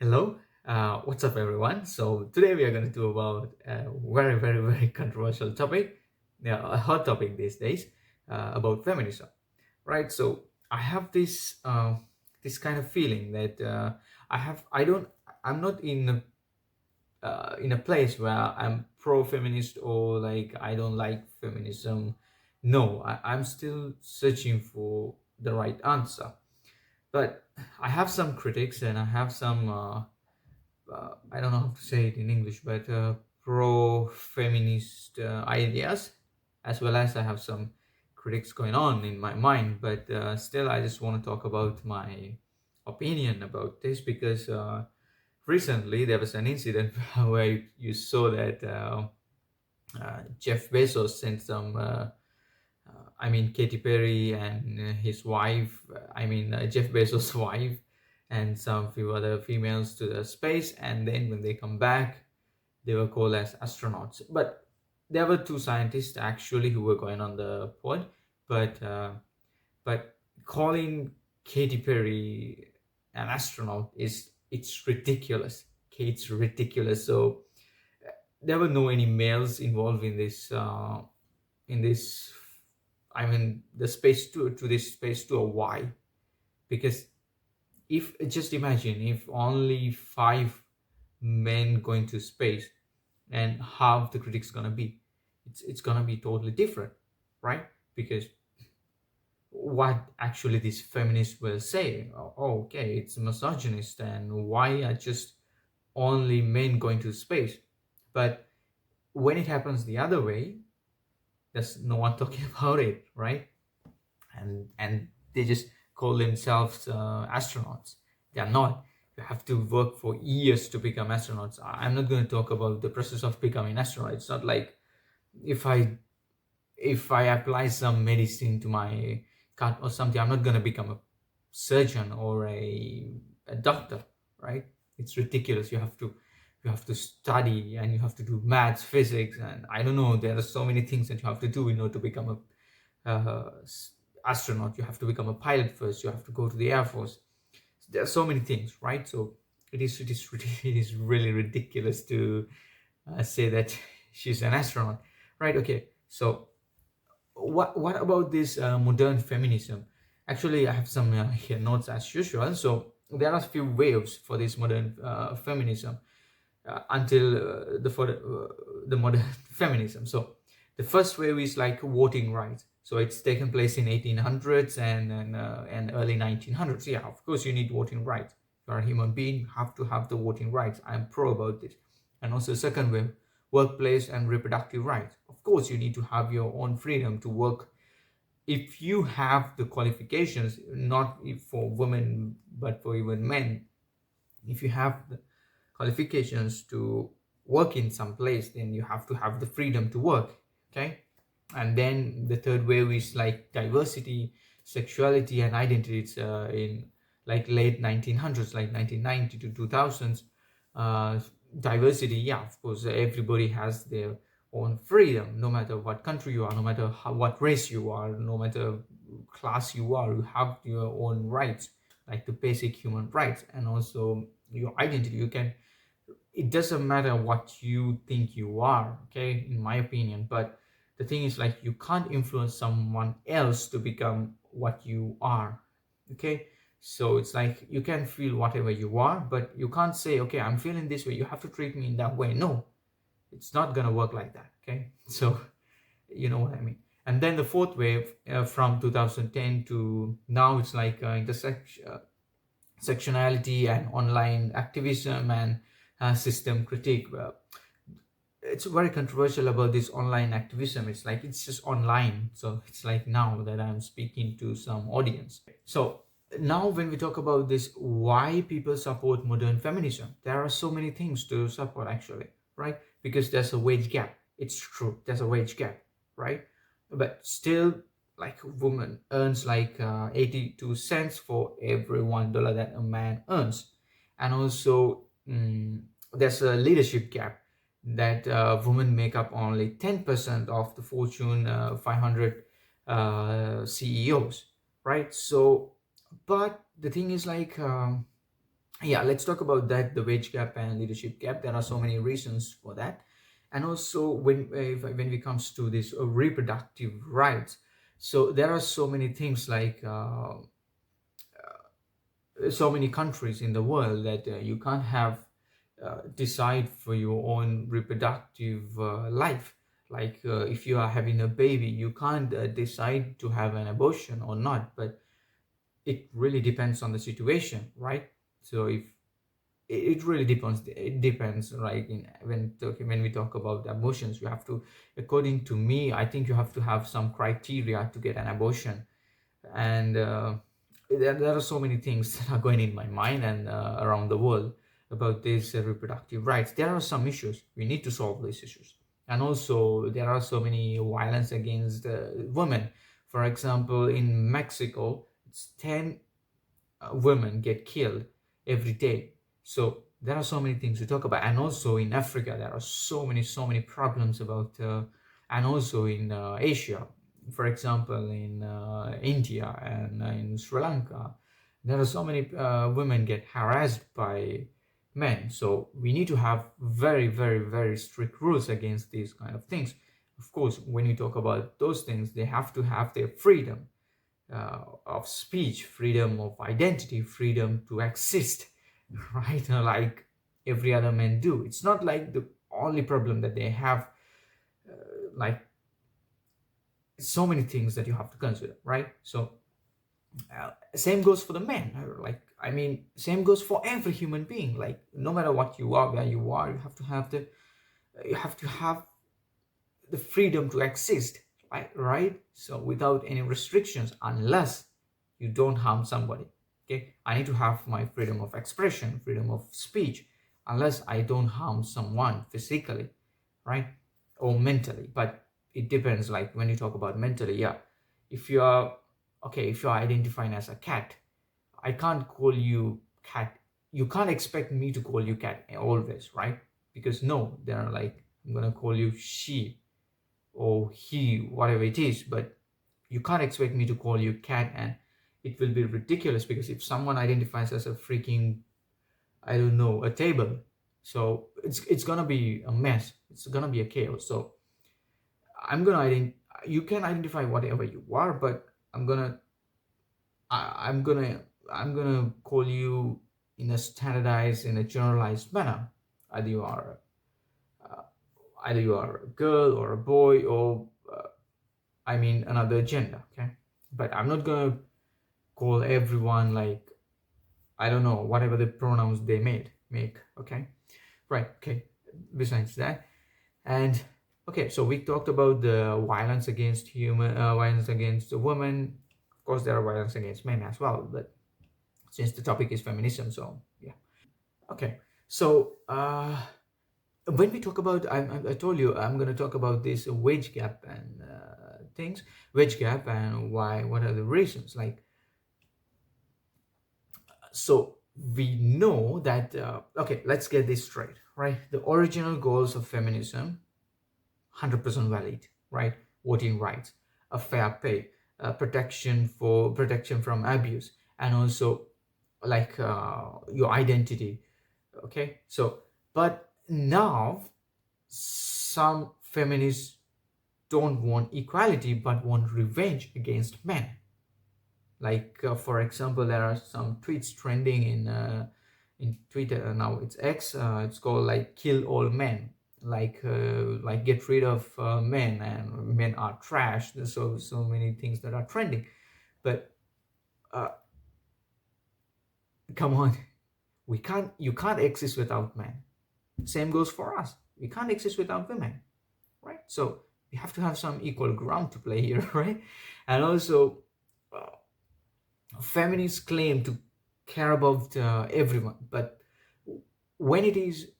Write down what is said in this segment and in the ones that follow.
Hello, what's up, everyone? So today we are going to do about a very, very, very controversial topic, yeah, a hot topic these days, about feminism, right? So I have this kind of feeling that I'm not in a place where I'm pro-feminist or like I don't like feminism. No, I'm still searching for the right answer, but I have some critics and I have some. I don't know how to say it in English, but pro-feminist ideas, as well as I have some critics going on in my mind. But still, I just want to talk about my opinion about this because recently there was an incident where you saw that Jeff Bezos sent some. I mean, Katy Perry and his wife, Jeff Bezos' wife, and some few other females to the space. And then when they come back, they were called as astronauts. But there were two scientists actually who were going on the pod. But but calling Katy Perry an astronaut it's ridiculous. Okay, it's ridiculous. So there were no any males involved in this. I mean, the space to this space to a why? Because if just imagine if only five men going to space, and how the critics gonna be, it's gonna be totally different, right? Because what actually these feminists will say, oh, okay, it's misogynist, and why are just only men going to space? But when it happens the other way, there's no one talking about it, right? And they just call themselves astronauts. They are not. You have to work for years to become astronauts. I'm not going to talk about the process of becoming astronaut. It's not like if I apply some medicine to my cut or something, I'm not going to become a surgeon or a doctor, right? It's ridiculous. You have to study, and you have to do maths, physics, and I don't know, there are so many things that you have to do in order to become a astronaut. You have to become a pilot first. You have to go to the air force. There are so many things, right? So it is really ridiculous to say that she's an astronaut, right? Okay, so what about this modern feminism? Actually, I have some here notes as usual. So there are a few waves for this modern feminism until the modern feminism. So the first wave is like voting rights. So it's taken place in 1800s and early 1900s. Yeah, of course you need voting rights. You're a human being, you have to have the voting rights. I'm pro about this. And also second wave, workplace and reproductive rights. Of course you need to have your own freedom to work if you have the qualifications, not for women but for even men. If you have the qualifications to work in some place, then you have to have the freedom to work. Okay. And then the third wave is like diversity, sexuality, and identity. It's in like late 1900s, like 1990 to 2000s. uh, Diversity, yeah, of course, everybody has their own freedom, no matter what country you are, no matter what race you are, no matter class you are, you have your own rights, like the basic human rights. And also your identity, you can, it doesn't matter what you think you are, okay, in my opinion. But the thing is, like, you can't influence someone else to become what you are, okay? So it's like you can feel whatever you are, but you can't say, okay, I'm feeling this way, you have to treat me in that way. No, it's not gonna work like that, okay? So you know what I mean. And then the fourth wave, from 2010 to now, it's like sectionality and online activism and system critique. Well, it's very controversial about this online activism. It's like it's just online. So it's like now that I'm speaking to some audience. So now when we talk about this, why people support modern feminism, there are so many things to support actually, right? Because there's a wage gap. It's true, there's a wage gap, right? But still, like, woman earns like 82 cents for every $1 that a man earns. And also, there's a leadership gap, that women make up only 10% of the Fortune 500 CEOs, right? So, but the thing is, like, Yeah, let's talk about that, the wage gap and leadership gap. There are so many reasons for that. And also when it comes to this reproductive rights, so there are so many things like so many countries in the world that you can't have decide for your own reproductive life. Like if you are having a baby, you can't decide to have an abortion or not, but it really depends on the situation, right? So if it really depends, like when we talk about abortions, you have to, according to me, I think you have to have some criteria to get an abortion. And there are so many things that are going in my mind and around the world about these reproductive rights. There are some issues we need to solve, these issues. And also there are so many violence against women. For example, in Mexico, it's 10 women get killed every day. So there are so many things to talk about. And also in Africa, there are so many problems about and also in Asia, for example, in India and in Sri Lanka, there are so many women get harassed by men. So we need to have very, very, very strict rules against these kind of things. Of course, when you talk about those things, they have to have their freedom of speech, freedom of identity, freedom to exist, right? Like every other man do. It's not like the only problem that they have, like so many things that you have to consider, right? So same goes for the men. Like I mean, same goes for every human being. Like no matter what you are, where you are, you have to have the freedom to exist, right? So without any restrictions, unless you don't harm somebody. Okay, I need to have my freedom of expression, freedom of speech, unless I don't harm someone physically, right, or mentally. But it depends. Like when you talk about mentally, yeah, if you are okay, if you are identifying as a cat, I can't call you cat. You can't expect me to call you cat always, right? Because no, they're like, I'm gonna call you she or he, whatever it is. But you can't expect me to call you cat, and it will be ridiculous because if someone identifies as a freaking, I don't know, a table, so it's gonna be a mess. It's gonna be a chaos. So I'm gonna you can identify whatever you are, but I'm gonna I'm gonna call you in a standardized, in a generalized manner. Either you are uh, either you are a girl or a boy, or I mean another gender, okay? But I'm not gonna call everyone like, I don't know, whatever the pronouns they make, okay? Right, okay. Besides that, and okay, so we talked about the violence against violence against the women. Of course, there are violence against men as well, but since the topic is feminism, so yeah. Okay, so when we talk about, I told you I'm going to talk about this wage gap and things, wage gap and why, what are the reasons? Like, so we know that, okay, let's get this straight, right? The original goals of feminism, 100% valid, right? Voting rights, a fair pay, protection from abuse, and also like your identity. Okay, so but now some feminists don't want equality but want revenge against men. Like for example, there are some tweets trending in Twitter now. It's X. It's called like "kill all men." Like get rid of men, and men are trash. There's so many things that are trending. But uh, come on, we can't. You can't exist without men. Same goes for us. We can't exist without women, right? So we have to have some equal ground to play here, right? And also, uh, feminists claim to care about everyone, but when it is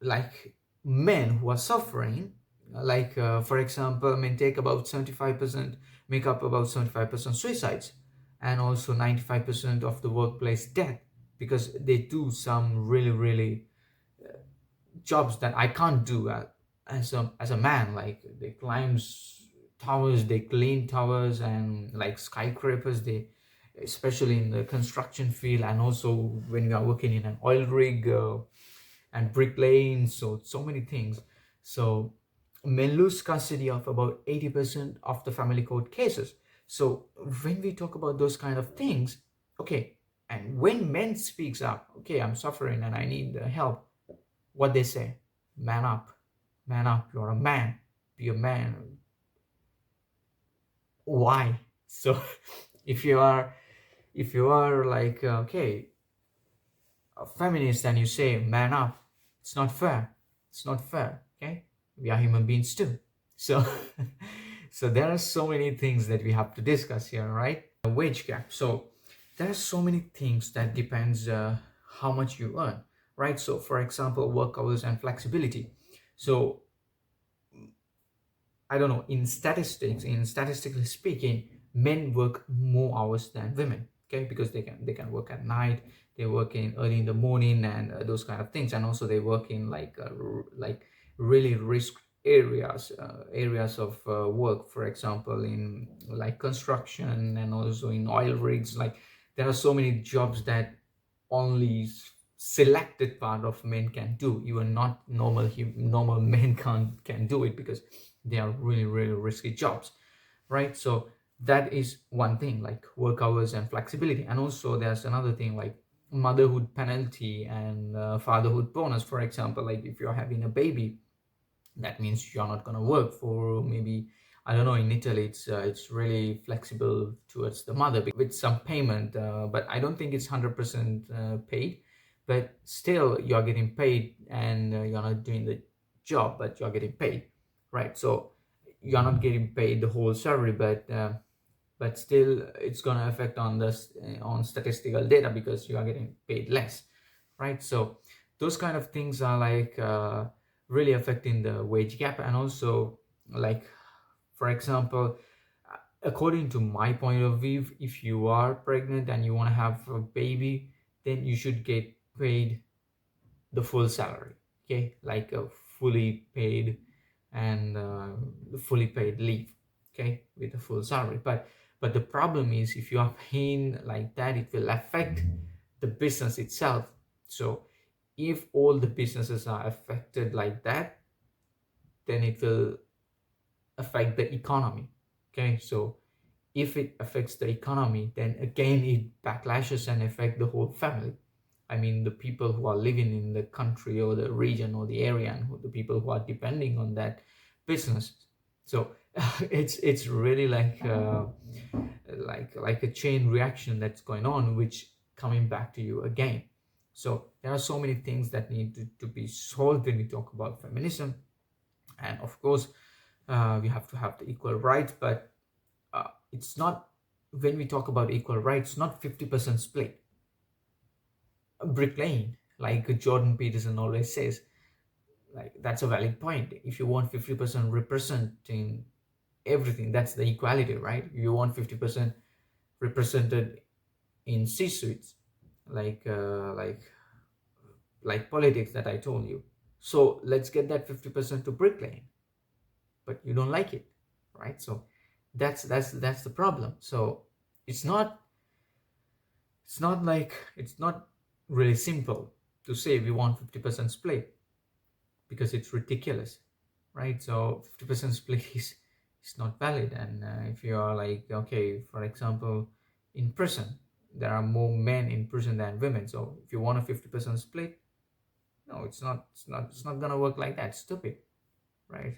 like men who are suffering, like for example, men take about 75%, make up about 75% suicides, and also 95% of the workplace death, because they do some really, really jobs that I can't do as a man. Like they climb towers, they clean towers, and like skyscrapers. They especially in the construction field, and also when you are working in an oil rig, and bricklaying, so many things. So men lose custody of about 80% of the family court cases. So when we talk about those kind of things, okay, and when men speaks up, okay, I'm suffering and I need help, what they say, man up, man up, you're a man, be a man. Why? So if you are, if you are like, okay, a feminist, and you say man up, it's not fair, it's not fair. Okay, we are human beings too. So so there are so many things that we have to discuss here, right? A wage gap. So there are so many things that depends how much you earn, right? So for example, work hours and flexibility. So I don't know, in statistics, in statistically speaking, men work more hours than women. Okay, because they can work at night, they work in early in the morning, and those kind of things, and also they work in like really risk areas, areas of work. For example, in like construction, and also in oil rigs. Like there are so many jobs that only selected part of men can do. Even not normal men can do it, because they are really really risky jobs, right? So that is one thing, like work hours and flexibility. And also there's another thing, like motherhood penalty and fatherhood bonus. For example, like if you're having a baby, that means you're not going to work for maybe, I don't know, in Italy it's really flexible towards the mother with some payment, but I don't think it's 100% paid. But still you're getting paid, and you're not doing the job, but you're getting paid, right? So you're not getting paid the whole salary, but still it's going to affect on this on statistical data, because you are getting paid less, right? So those kind of things are like really affecting the wage gap. And also, like for example, according to my point of view, if you are pregnant and you want to have a baby, then you should get paid the full salary. Okay, like a fully paid, and fully paid leave, okay, with a full salary. But the problem is, if you are paying like that, it will affect the business itself. So if all the businesses are affected like that, then it will affect the economy. Okay, so if it affects the economy, then again it backlashes and affect the whole family. I mean, the people who are living in the country or the region or the area, and the people who are depending on that business. So it's really like a chain reaction that's going on, which coming back to you again. So there are so many things that need to be solved when we talk about feminism. And of course, we have to have the equal rights, but it's not, when we talk about equal rights, not 50% split. Bricklaying, like Jordan Peterson always says, like that's a valid point. If you want 50% representing everything, that's the equality, right? You want 50% represented in C-suites, like like politics that I told you. So let's get that 50% to bricklaying, but you don't like it, right? So that's the problem. So it's not, it's not really simple to say we want 50% split, because it's ridiculous, right? So 50% split is not valid. And if you are like, okay, for example, in prison, there are more men in prison than women. So if you want a 50% split, no, it's not gonna work like that. It's stupid, right?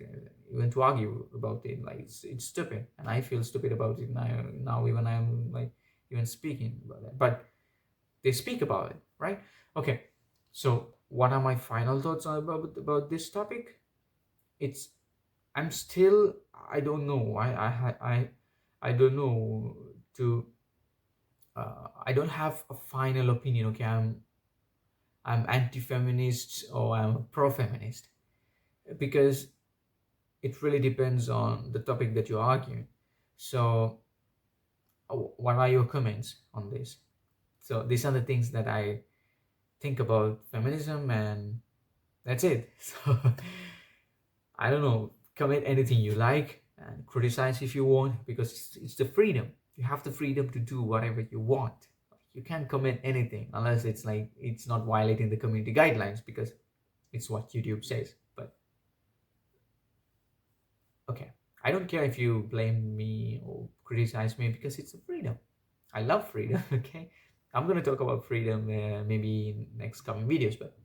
Even to argue about it, like it's stupid, and I feel stupid about it now even I'm like even speaking about it. But they speak about it, right? Okay, so what are my final thoughts about this topic? It's, I'm still, I don't know, I don't know to I don't have a final opinion. Okay, I'm anti-feminist or I'm pro-feminist, because it really depends on the topic that you're arguing. So what are your comments on this? So these are the things that I think about feminism, and that's it. So I don't know, comment anything you like and criticize if you want, because it's the freedom. You have the freedom to do whatever you want. You can't comment anything unless it's like it's not violating the community guidelines, because it's what YouTube says. But okay, I don't care if you blame me or criticize me, because it's a freedom. I love freedom. Okay, I'm gonna talk about freedom maybe in next coming videos. But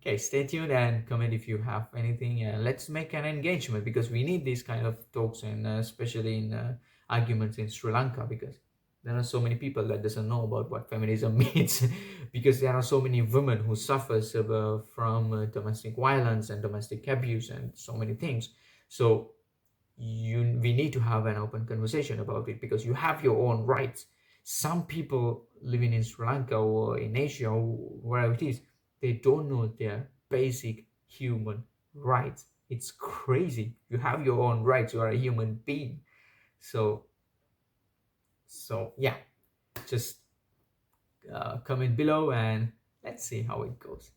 okay, stay tuned and comment if you have anything. Let's make an engagement, because we need these kind of talks, and especially in arguments in Sri Lanka, because there are so many people that doesn't know about what feminism means, because there are so many women who suffers from domestic violence and domestic abuse and so many things. So we need to have an open conversation about it, because you have your own rights. Some people living in Sri Lanka or in Asia or wherever it is, they don't know their basic human rights. It's crazy. You have your own rights. You are a human being. So yeah, just comment below and let's see how it goes.